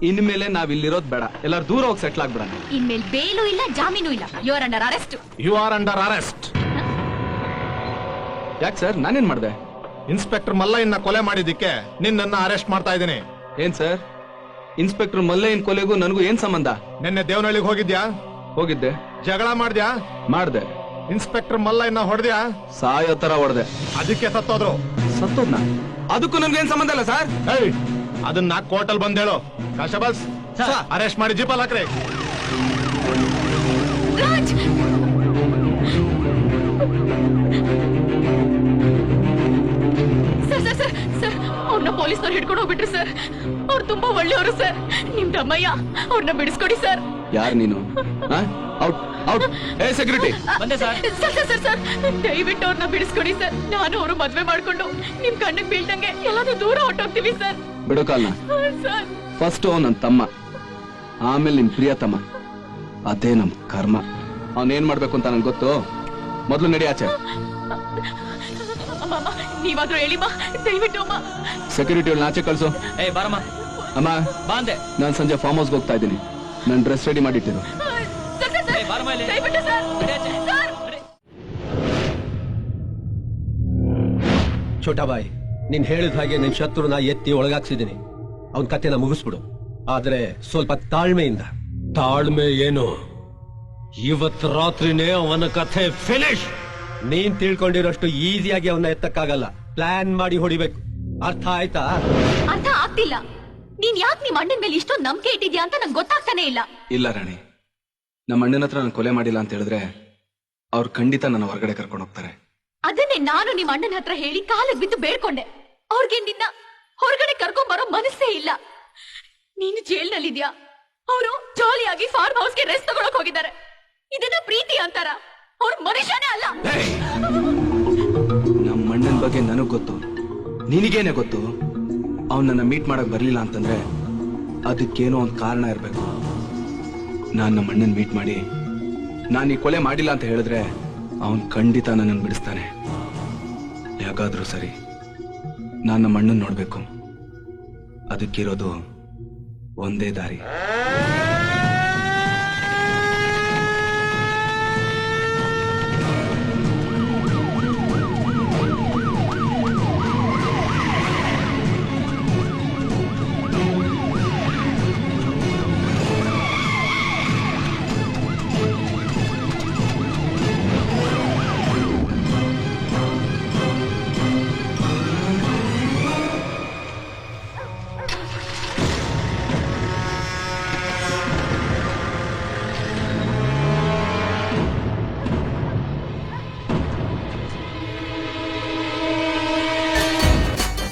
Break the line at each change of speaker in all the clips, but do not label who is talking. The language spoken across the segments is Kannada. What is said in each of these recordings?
ಇನ್ಮೇಲೆ ನಾವ್ ಇಲ್ಲಿರೋದ್ ಬೇಡ, ಎಲ್ಲಾರು ದೂರ ಹೋಗಿ ಸೆಟ್ಲ್ ಆಗ್ಬಿಡ.
ಇನ್ಮೇಲೆ ಬೇಲು ಇಲ್ಲ, ಜಾಮೀನು ಇಲ್ಲ. You are under arrest.
You are under arrest.
ಯಾಕೆ ಸರ್, ನಾನೇನ್ ಮಾಡ್ದೆ?
ಇನ್ಸ್ಪೆಕ್ಟರ್ ಮಲ್ಲಯ್ಯನ ಕೊಲೆ ಮಾಡಿದ್ದಕ್ಕೆ ನಿನ್ನನ್ನ ಅರೆಸ್ಟ್ ಮಾಡ್ತಾ ಇದ್ದೀನಿ.
ಏನ್ ಸರ್, ಇನ್ಸ್ಪೆಕ್ಟರ್ ಮಲ್ಲಯ್ಯನ್ ಕೊಲೆಗೂ ನನಗೂ ಏನ್ ಸಂಬಂಧ?
ನಿನ್ನೆ ದೇವನಹಳ್ಳಿಗೆ ಹೋಗಿದ್ಯಾ?
ಹೋಗಿದ್ದೆ.
ಜಗಳ ಮಾಡ್ದ್ಯಾ?
ಮಾಡ್ದೆ.
ಇನ್ಸ್ಪೆಕ್ಟರ್ ಮಲ್ಲಯ್ಯನ ಹೊಡೆದ್ಯಾ?
ಸಾಯೋ ತರ ಹೊಡೆದೆ.
ಅದಕ್ಕೆ ಸತ್ತೋದ್ರು.
ಸತ್ತೋದ್ನ? ಅದಕ್ಕೂ ನನ್ಗೇನ್ ಸಂಬಂಧ ಇಲ್ಲ ಸರ್.
ಅದನ್ನ ಕೋರ್ಟಲ್ ಬಂದ್ ಹೇಳು. ಕಾಶಬಾಸ್ ಅರೆಸ್ಟ್ ಮಾಡಿ ಜೀಪಲ್ ಹಾಕ್ರಿ.
Raj, sir sir sir sir, ಅವ್ರನ್ನ ಪೊಲೀಸ್ನವ್ರು ಹಿಡ್ಕೊಂಡು ಹೋಗ್ಬಿಟ್ರಿ ಸರ್. ಅವ್ರು ತುಂಬಾ ಒಳ್ಳೆಯವರು ಸರ್. ನಿಮ್ ತಮ್ಮಯ್ಯ, ಅವ್ರನ್ನ ಬಿಡಿಸ್ಕೊಡಿ ಸರ್.
ಯಾರು ನೀನು? Out out. ಏ ಸೆಕ್ಯೂರಿಟಿ,
ಬಂದೆ sir. Sir sir sir sir, ದಯವಿಟ್ಟು ಅವ್ರನ್ನ ಬಿಡಿಸ್ಕೊಡಿ ಸರ್. ನಾನು ಅವರು ಮದ್ವೆ ಮಾಡ್ಕೊಂಡು ನಿಮ್ ಕಣ್ಣಿಗೆ ಬೀಳ್ದಂಗೆ ಎಲ್ಲಾದ್ರೂ ದೂರ ಹೊಟ್ಟೋಗ್ತೀವಿ ಸರ್.
ಬಿಡು ಕಾಲ್ನ.
ಸರ್,
ಫಸ್ಟ್ ನನ್ ತಮ್ಮ, ಆಮೇಲೆ ನಿಮ್ ಪ್ರಿಯತಮ್ಮ, ಅದೇ ನಮ್ ಕರ್ಮ. ಅವನೇನ್ ಮಾಡ್ಬೇಕು ಅಂತ ನಂಗೆ ಗೊತ್ತು. ಮೊದ್ಲು ನಡಿ ಆಚೆ.
ಅಮ್ಮ, ನೀವಾದ್ರೂ ಹೇಳಿಮ್ಮ, ದಯವಿಟ್ಟು ಅಮ್ಮ.
ಸೆಕ್ಯೂರಿಟಿ ಆಚೆ ಕಳ್ಸು.
ಏ ಬಾರಮ್ಮ.
ಅಮ್ಮ
ಬಾಂದೆ.
ನಾನ್ ಸಂಜೆ ಫಾರ್ಮ್ ಹೌಸ್ಗೆ ಹೋಗ್ತಾ ಇದ್ದೀನಿ. ನನ್ ಡ್ರೆಸ್ ರೆಡಿ ಮಾಡಿಟ್ಟಿರು.
ಸರ್ ಸರ್ ಸರ್,
ಬಾರಮ್ಮ ಇಲ್ಲಿ.
ದಯವಿಟ್ಟು ಸರ್. ಸರ್,
ಛೋಟಾ ಬಾಯ್, ನೀನ್ ಹೇಳಿದ ಹಾಗೆ ನಿನ್ ಶತ್ರುನ ಎತ್ತಿ ಒಳಗಾಕ್ಸಿದ್ದೀನಿ. ಅವನ್ ಕತೆನ ಮುಗಿಸ್ಬಿಡು, ಆದ್ರೆ ಸ್ವಲ್ಪ ತಾಳ್ಮೆಯಿಂದ.
ತಾಳ್ಮೆ ಏನು? ಇವತ್ ರಾತ್ರಿನೇ ಅವನ ಕಥೆ ಫಿನಿಶ್.
ನೀನ್ ತಿಳ್ಕೊಂಡಿರೋಷ್ಟು ಈಸಿಯಾಗಿ ಅವನ್ನ ಎತ್ತಕ್ಕಾಗಲ್ಲ. ಪ್ಲಾನ್ ಮಾಡಿ ಹೊಡಿಬೇಕು. ಅರ್ಥ ಆಯ್ತಾ?
ಅರ್ಥ ಆಗ್ತಿಲ್ಲ. ನೀನ್ ಯಾಕೆ ನಿಮ್ ಅಣ್ಣನ ಮೇಲೆ ಇಷ್ಟೊಂದು ನಂಬಿಕೆ ಇಟ್ಟಿದ್ಯಾ ಅಂತ ನಂಗೆ ಗೊತ್ತಾಗ್ತಾನೆ ಇಲ್ಲ.
ಇಲ್ಲ ರಾಣಿ, ನಮ್ಮ ಅಣ್ಣನ ಹತ್ರ ನಾನು ಕೊಲೆ ಮಾಡಿಲ್ಲ ಅಂತ ಹೇಳಿದ್ರೆ ಅವ್ರು ಖಂಡಿತ ನನ್ನ ಹೊರಗಡೆ ಕರ್ಕೊಂಡು ಹೋಗ್ತಾರೆ.
ಅದನ್ನೇ ನಾನು ನಿಮ್ ಅಣ್ಣನ ಹತ್ರ ಹೇಳಿ ಕಾಲಿಗೆ ಬಿದ್ದು ಬೇಡ್ಕೊಂಡೆ. ಅವ್ರಿಗೆ ನಿನ್ನ ಹೊರಗಡೆ ಕರ್ಕೊಂಡ್ ಬರೋ ಮನಸ್ಸೇ ಇಲ್ಲ. ನೀನು ಜೈಲ್ನಲ್ಲಿದ್ಯಾ, ಅವರು ಜಾಲಿಯಾಗಿ ಫಾರ್ಮ್ ಹೌಸ್ಗೆ ರೆಸ್ಟ್ ತಗೊಳಕ್ ಹೋಗಿದ್ದಾರೆ. ಇದನ್ನ ಪ್ರೀತಿ ಅಂತಾರ? ಅವ್ರ ಮನುಷ್ಯನೇ ಅಲ್ಲ.
ನಮ್ಮ ಅಣ್ಣನ ಬಗ್ಗೆ ನನಗ್ ಗೊತ್ತು, ನಿನಗೇನೆ ಗೊತ್ತು. ಅವನನ್ನ ಮೀಟ್ ಮಾಡಕ್ ಬರ್ಲಿಲ್ಲ ಅಂತಂದ್ರೆ ಅದಕ್ಕೇನೋ ಒಂದ್ ಕಾರಣ ಇರ್ಬೇಕು. ನಾನ್ ನಮ್ಮ ಅಣ್ಣನ್ ಮೀಟ್ ಮಾಡಿ ನಾನು ಈ ಕೊಲೆ ಮಾಡಿಲ್ಲ ಅಂತ ಹೇಳಿದ್ರೆ ಅವನ್ ಖಂಡಿತ ನನ್ನನ್ನು ಬಿಡಿಸ್ತಾನೆ. ಯಾಕಾದ್ರೂ ಸರಿ, ನಾನ್ ನಮ್ಮ ಅಣ್ಣನ್ ನೋಡ್ಬೇಕು. ಅದಕ್ಕಿರೋದು ಒಂದೇ ದಾರಿ.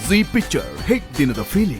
Zee Picture ಹಿಟ್ ದಿನದ ಫೀಲಿಂಗ್.